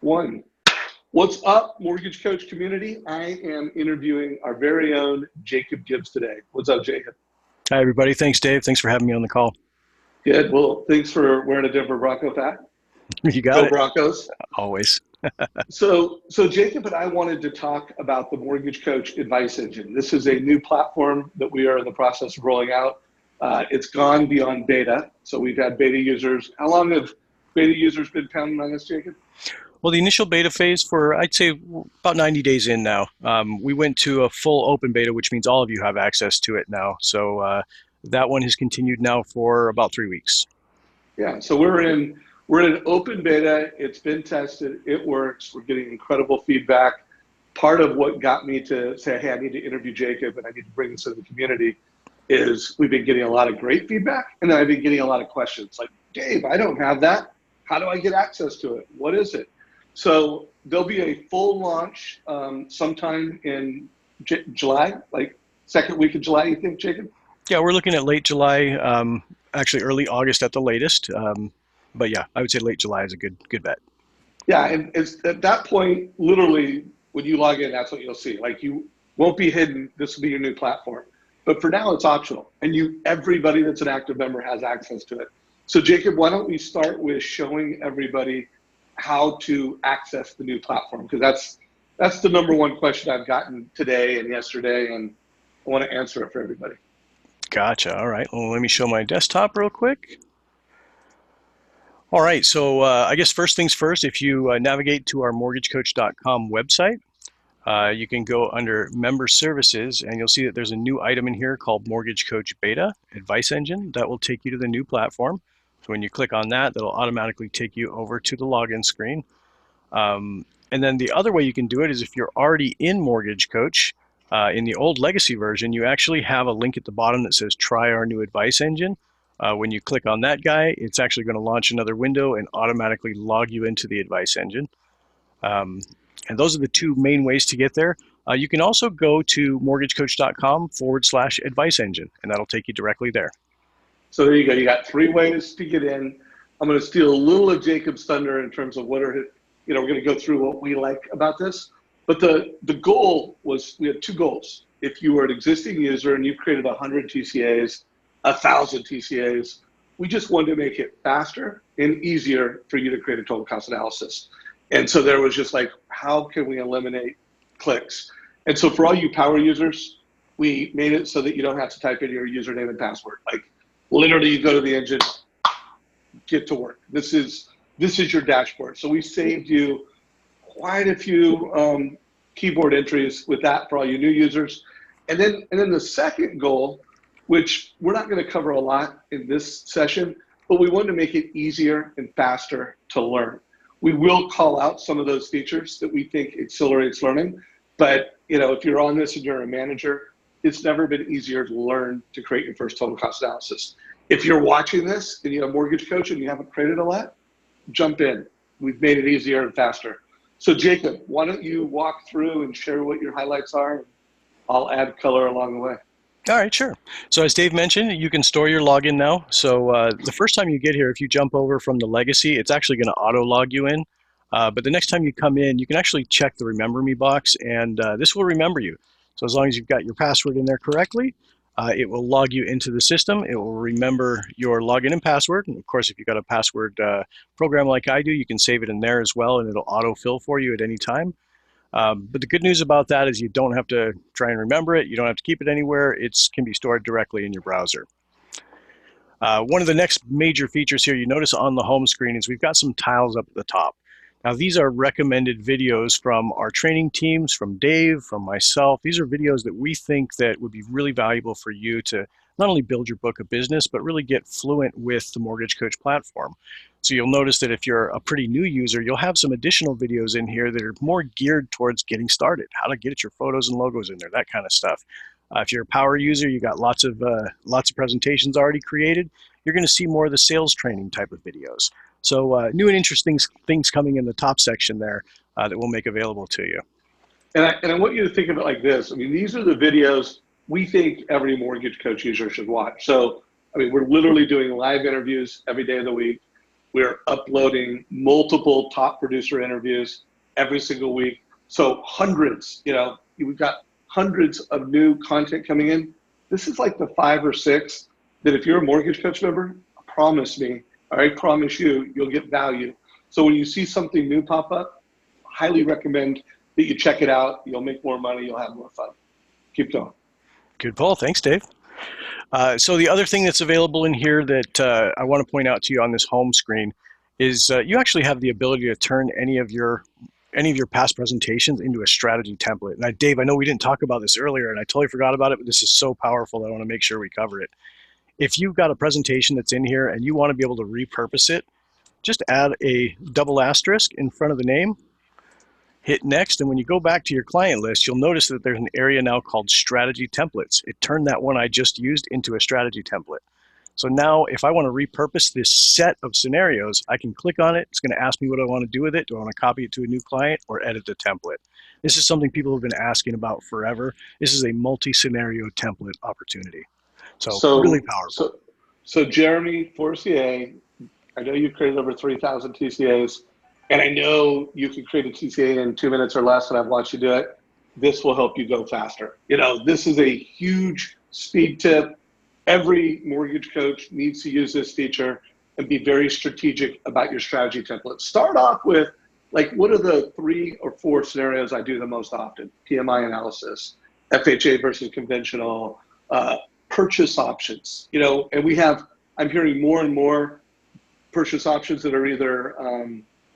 One. What's up, Mortgage Coach community? I am interviewing our very own Jacob Gibbs today. What's up, Jacob? Hi, everybody. Thanks, Dave. Thanks for having me on the call. Good. Well, thanks for wearing a Denver Bronco hat. You got Go it. Broncos. Always. So Jacob and I wanted to talk about the Mortgage Coach Advice Engine. This is a new platform that we are in the process of rolling out. It's gone beyond beta. So we've had beta users. How long have beta users been pounding on this, Jacob? Well, the initial beta phase for, I'd say, about 90 days in now. We went to a full open beta, which means all of you have access to it now. So that one has continued now for about 3 weeks. Yeah, so we're in open beta. It's been tested. It works. We're getting incredible feedback. Part of what got me to say, hey, I need to interview Jacob and I need to bring this to the community is we've been getting a lot of great feedback, and then I've been getting a lot of questions like, Dave, I don't have that. How do I get access to it? What is it? So there'll be a full launch sometime in July, like second week of July, you think, Jacob? Yeah, we're looking at late July, actually early August at the latest. But yeah, I would say late July is a good bet. Yeah, and it's at that point, literally, when you log in, that's what you'll see. Like, you won't be hidden. This will be your new platform. But for now, it's optional, and everybody that's an active member has access to it. So Jacob, why don't we start with showing everybody how to access the new platform? Because that's the number one question I've gotten today and yesterday, and I want to answer it for everybody. Gotcha. All right. Well, let me show my desktop real quick. All right. So I guess first things first, if you navigate to our mortgagecoach.com website, you can go under Member Services, and you'll see that there's a new item in here called Mortgage Coach Beta Advice Engine. That will take you to the new platform. So when you click on that, that'll automatically take you over to the login screen. And then the other way you can do it is if you're already in Mortgage Coach, in the old legacy version, you actually have a link at the bottom that says Try Our New Advice Engine. When you click on that guy, it's actually going to launch another window and automatically log you into the advice engine. And those are the two main ways to get there. You can also go to mortgagecoach.com/advice engine, and that'll take you directly there. So there you go. You got 3 ways to get in. I'm going to steal a little of Jacob's thunder in terms of we're going to go through what we like about this. But the goal was, we had 2 goals. If you were an existing user and you've created 100 TCAs, 1,000 TCAs, we just wanted to make it faster and easier for you to create a total cost analysis. And so there was just like, how can we eliminate clicks? And so for all you power users, we made it so that you don't have to type in your username and password. Like, literally, you go to the engine, get to work. This is your dashboard. So we saved you quite a few keyboard entries with that for all you new users. And then the second goal, which we're not going to cover a lot in this session, but we wanted to make it easier and faster to learn. We will call out some of those features that we think accelerates learning. But if you're on this and you're a manager, it's never been easier to learn to create your first total cost analysis. If you're watching this and you're a mortgage coach and you haven't created a lot, jump in. We've made it easier and faster. So Jacob, why don't you walk through and share what your highlights are? I'll add color along the way. All right, sure. So as Dave mentioned, you can store your login now. So the first time you get here, if you jump over from the legacy, it's actually going to auto log you in. But the next time you come in, you can actually check the Remember Me box, and this will remember you. So as long as you've got your password in there correctly, it will log you into the system. It will remember your login and password. And of course, if you've got a password program like I do, you can save it in there as well, and it'll autofill for you at any time. But the good news about that is you don't have to try and remember it. You don't have to keep it anywhere. It can be stored directly in your browser. One of the next major features here you notice on the home screen is we've got some tiles up at the top. Now, these are recommended videos from our training teams, from Dave, from myself. These are videos that we think that would be really valuable for you to not only build your book of business, but really get fluent with the Mortgage Coach platform. So you'll notice that if you're a pretty new user, you'll have some additional videos in here that are more geared towards getting started, how to get your photos and logos in there, that kind of stuff. If you're a power user, you got lots of presentations already created. You're going to see more of the sales training type of videos. So new and interesting things coming in the top section there that we'll make available to you. And I want you to think of it like this. I mean, these are the videos we think every Mortgage Coach user should watch. So, I mean, we're literally doing live interviews every day of the week. We're uploading multiple top producer interviews every single week. So hundreds, we've got hundreds of new content coming in. This is like the 5 or 6 that if you're a mortgage coach member, promise me, I promise you, you'll get value. So when you see something new pop up, highly recommend that you check it out. You'll make more money. You'll have more fun. Keep going. Good poll. Thanks, Dave. So the other thing that's available in here that I want to point out to you on this home screen is you actually have the ability to turn any of your past presentations into a strategy template. And Dave, I know we didn't talk about this earlier, and I totally forgot about it, but this is so powerful that I want to make sure we cover it. If you've got a presentation that's in here and you want to be able to repurpose it, just add a double asterisk in front of the name, hit next, and when you go back to your client list, you'll notice that there's an area now called strategy templates. It turned that one I just used into a strategy template. So now if I want to repurpose this set of scenarios, I can click on it. It's going to ask me what I want to do with it. Do I want to copy it to a new client or edit the template? This is something people have been asking about forever. This is a multi-scenario template opportunity. So really powerful. So Jeremy, Forcier, I know you've created over 3,000 TCAs, and I know you can create a TCA in 2 minutes or less, and I've watched you do it. This will help you go faster. This is a huge speed tip. Every mortgage coach needs to use this feature and be very strategic about your strategy template. Start off with, what are the 3 or 4 scenarios I do the most often? PMI analysis, FHA versus conventional, purchase options, and I'm hearing more and more purchase options that are either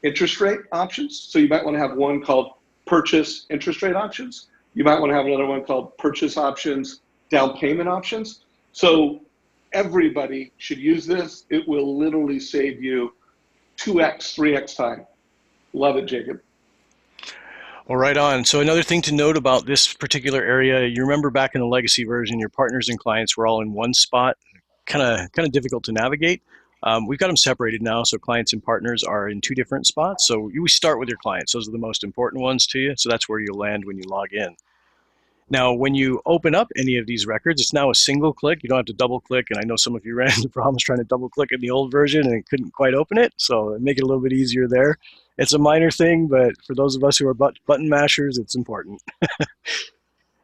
interest rate options. So you might want to have one called purchase interest rate options. You might want to have another one called purchase options, down payment options. So everybody should use this. It will literally save you 2x, 3x time. Love it, Jacob. Well, right on. So another thing to note about this particular area, you remember back in the legacy version, your partners and clients were all in one spot, kind of difficult to navigate. We've got them separated now, so clients and partners are in 2 different spots. So we start with your clients. Those are the most important ones to you. So that's where you'll land when you log in. Now, when you open up any of these records, it's now a single click. You don't have to double click. And I know some of you ran into problems trying to double click in the old version and couldn't quite open it. So make it a little bit easier there. It's a minor thing, but for those of us who are button mashers, it's important.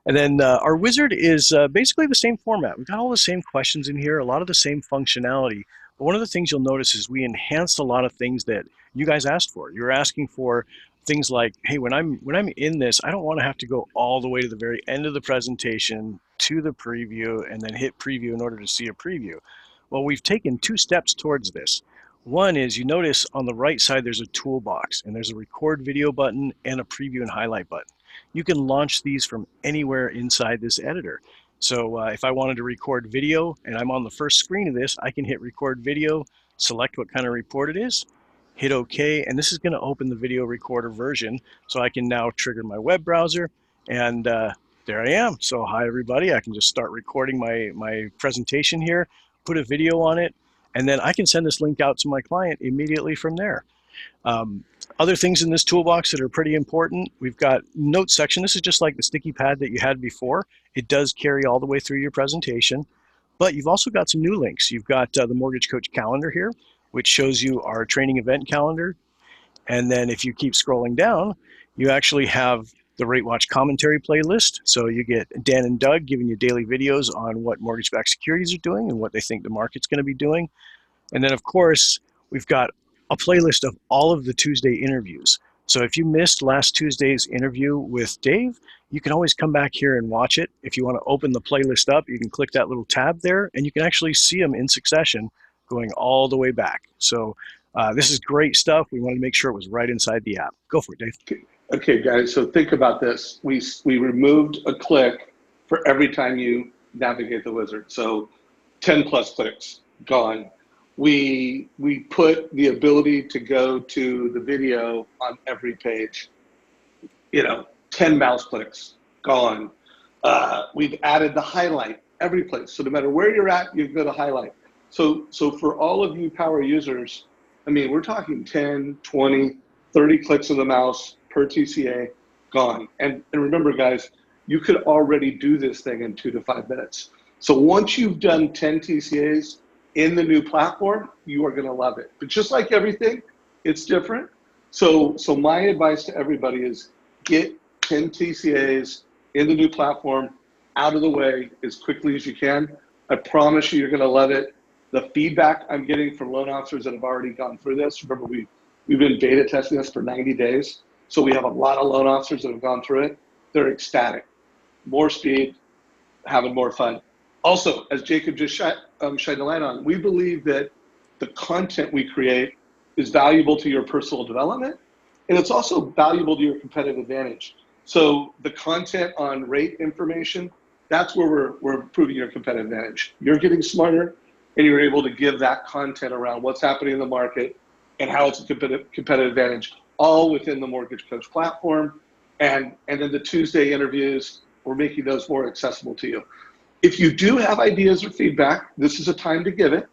And then our wizard is basically the same format. We've got all the same questions in here, a lot of the same functionality. But one of the things you'll notice is we enhanced a lot of things that you guys asked for. You're asking for things like, hey, when I'm in this, I don't want to have to go all the way to the very end of the presentation to the preview and then hit preview in order to see a preview. Well, we've taken 2 steps towards this. One is you notice on the right side there's a toolbox, and there's a record video button and a preview and highlight button. You can launch these from anywhere inside this editor. So if I wanted to record video and I'm on the first screen of this, I can hit record video, select what kind of report it is, hit OK, and this is going to open the video recorder version. So I can now trigger my web browser, and there I am. So hi, everybody. I can just start recording my presentation here, put a video on it, and then I can send this link out to my client immediately from there. Other things in this toolbox that are pretty important, we've got notes section. This is just like the sticky pad that you had before. It does carry all the way through your presentation, but you've also got some new links. You've got the Mortgage Coach calendar here, which shows you our training event calendar. And then if you keep scrolling down, you actually have the Rate Watch commentary playlist. So you get Dan and Doug giving you daily videos on what mortgage-backed securities are doing and what they think the market's going to be doing. And then, of course, we've got a playlist of all of the Tuesday interviews. So if you missed last Tuesday's interview with Dave, you can always come back here and watch it. If you want to open the playlist up, you can click that little tab there, and you can actually see them in succession going all the way back. So this is great stuff. We wanted to make sure it was right inside the app. Go for it, Dave. Okay, guys, so think about this. We removed a click for every time you navigate the wizard. So 10 plus clicks, gone. We put the ability to go to the video on every page. 10 mouse clicks, gone. We've added the highlight every place. So no matter where you're at, you can go to highlight. So for all of you power users, I mean, we're talking 10, 20, 30 clicks of the mouse per TCA, gone. And remember, guys, you could already do this thing in 2 to 5 minutes. So once you've done 10 TCAs, in the new platform, you are going to love it. But just like everything, it's different. So my advice to everybody is get 10 TCAs in the new platform out of the way as quickly as you can. I promise you, you're going to love it. The feedback I'm getting from loan officers that have already gone through this, remember we've been beta testing this for 90 days. So we have a lot of loan officers that have gone through it. They're ecstatic. More speed, having more fun. Also, as Jacob just shined the light on, we believe that the content we create is valuable to your personal development, and it's also valuable to your competitive advantage. So the content on rate information, that's where we're improving your competitive advantage. You're getting smarter, and you're able to give that content around what's happening in the market and how it's a competitive advantage, all within the Mortgage Coach platform. And then the Tuesday interviews, we're making those more accessible to you. If you do have ideas or feedback, this is a time to give it.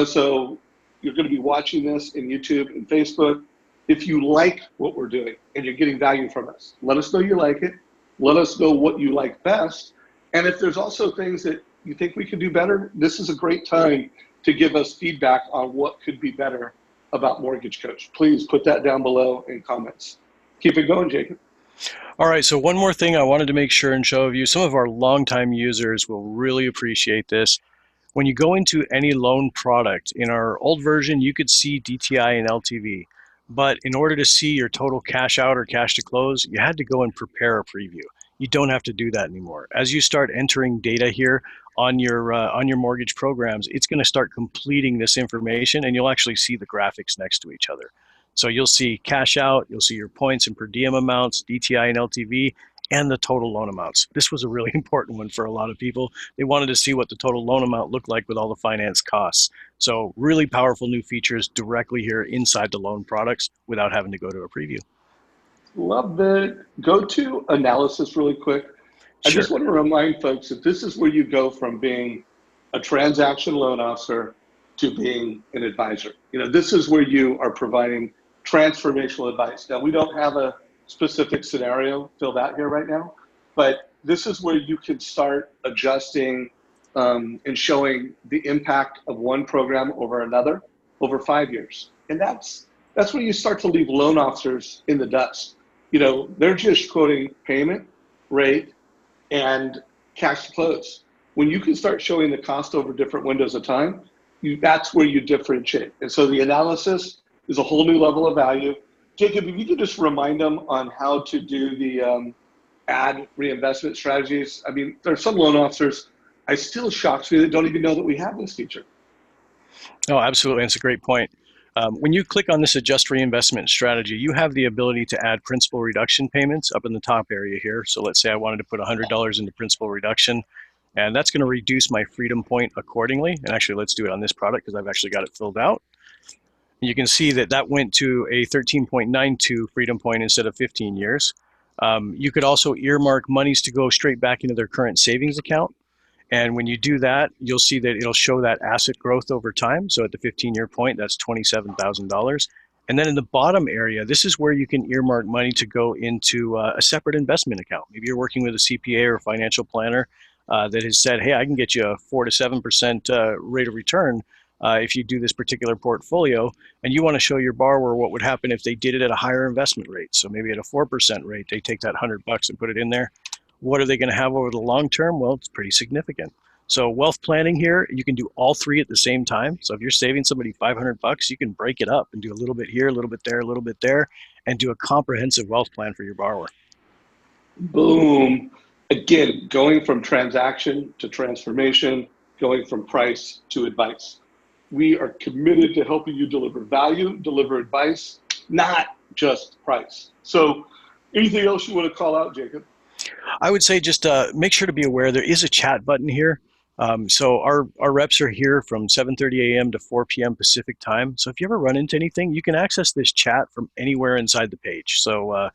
So you're going to be watching this in YouTube and Facebook. If you like what we're doing and you're getting value from us, let us know you like it. Let us know what you like best. And if there's also things that you think we could do better, this is a great time to give us feedback on what could be better about Mortgage Coach. Please put that down below in comments. Keep it going, Jacob. All right, so one more thing I wanted to make sure and show you. Some of our longtime users will really appreciate this. When you go into any loan product, in our old version, you could see DTI and LTV. But in order to see your total cash out or cash to close, you had to go and prepare a preview. You don't have to do that anymore. As you start entering data here on your mortgage programs, it's going to start completing this information, and you'll actually see the graphics next to each other. So you'll see cash out, you'll see your points and per diem amounts, DTI and LTV, and the total loan amounts. This was a really important one for a lot of people. They wanted to see what the total loan amount looked like with all the finance costs. So really powerful new features directly here inside the loan products without having to go to a preview. Love it. Go to analysis really quick. I Sure. just want to remind folks that this is where you go from being a transaction loan officer to being an advisor. This is where you are providing transformational advice. Now, we don't have a specific scenario filled out here right now, but this is where you can start adjusting and showing the impact of one program over another over 5 years. And that's where you start to leave loan officers in the dust. They're just quoting payment, rate, and cash to close. When you can start showing the cost over different windows of time, that's where you differentiate. And so the analysis is a whole new level of value. Jacob, if you could just remind them on how to do the ad reinvestment strategies. I mean, there are some loan officers, I still shocks me that don't even know that we have this feature. Oh, absolutely. That's a great point. When you click on this adjust reinvestment strategy, you have the ability to add principal reduction payments up in the top area here. So let's say I wanted to put $100 into principal reduction, and that's going to reduce my freedom point accordingly. And actually, let's do it on this product because I've actually got it filled out. You can see that that went to a 13.92 freedom point instead of 15 years. You could also earmark monies to go straight back into their current savings account. And when you do that, you'll see that it'll show that asset growth over time. So at the 15-year point, that's $27,000. And then in the bottom area, this is where you can earmark money to go into a separate investment account. Maybe you're working with a CPA or a financial planner that has said, hey, I can get you a 4 to 7% rate of return if you do this particular portfolio. And you want to show your borrower what would happen if they did it at a higher investment rate. So maybe at a 4% rate, they take that $100 and put it in there. What are they going to have over the long term? Well, it's pretty significant. So wealth planning here, you can do all three at the same time. So if you're saving somebody $500, you can break it up and do a little bit here, a little bit there, a little bit there, and do a comprehensive wealth plan for your borrower. Boom. Again, going from transaction to transformation, going from price to advice. We are committed to helping you deliver value, deliver advice, not just price. So anything else you want to call out, Jacob? I would say just make sure to be aware there is a chat button here. So our reps are here from 7:30 a.m. to 4 p.m. Pacific time. So if you ever run into anything, you can access this chat from anywhere inside the page. So,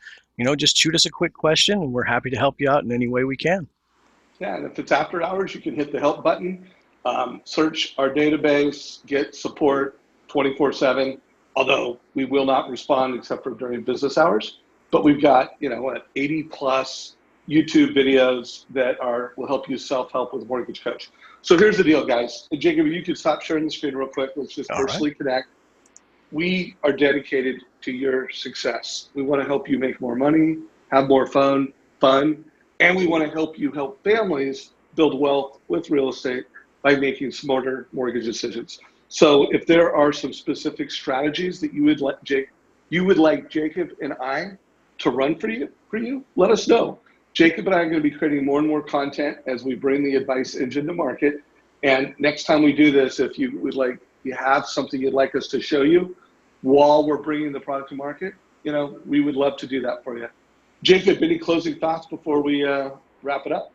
just shoot us a quick question and we're happy to help you out in any way we can. Yeah, and if it's after hours, you can hit the help button, search our database, get support 24/7, although we will not respond except for during business hours. But we've got, 80 plus YouTube videos that will help you self-help with Mortgage Coach. So here's the deal, guys. And Jacob, you can stop sharing the screen real quick. Let's just All right. personally connect. We are dedicated to your success. We want to help you make more money, have more fun, and we want to help you help families build wealth with real estate by making smarter mortgage decisions. So if there are some specific strategies that you would like Jacob and I to run for you, let us know. Jacob and I are going to be creating more and more content as we bring the advice engine to market. And next time we do this, if you have something you'd like us to show you while we're bringing the product to market, we would love to do that for you. Jacob, any closing thoughts before we wrap it up?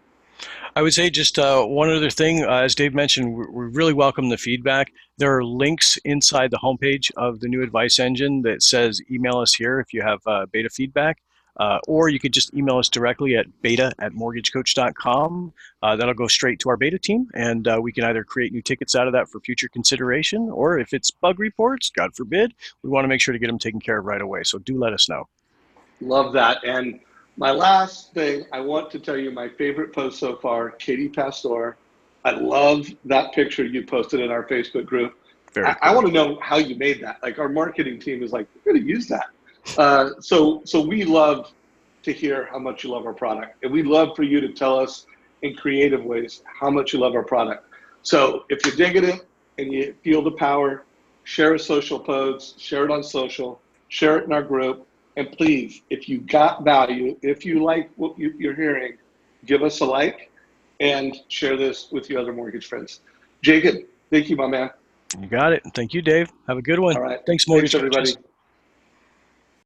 I would say just one other thing. As Dave mentioned, we really welcome the feedback. There are links inside the homepage of the new advice engine that says email us here if you have beta feedback. Or you could just email us directly at beta@mortgagecoach.com. That'll go straight to our beta team, and we can either create new tickets out of that for future consideration, or if it's bug reports, God forbid, we want to make sure to get them taken care of right away. So do let us know. Love that. And my last thing, I want to tell you my favorite post so far, Katie Pastor. I love that picture you posted in our Facebook group. I want to know how you made that. Like, our marketing team is like, we're going to use that. So we love to hear how much you love our product. And we'd love for you to tell us in creative ways how much you love our product. So if you're digging it and you feel the power, share a social post, share it on social, share it in our group. And please, if you got value, if you like what you're hearing, give us a like and share this with your other mortgage friends. Jacob, thank you, my man. You got it. Thank you, Dave. Have a good one. All right. Thanks, mortgage Thanks, everybody. coaches.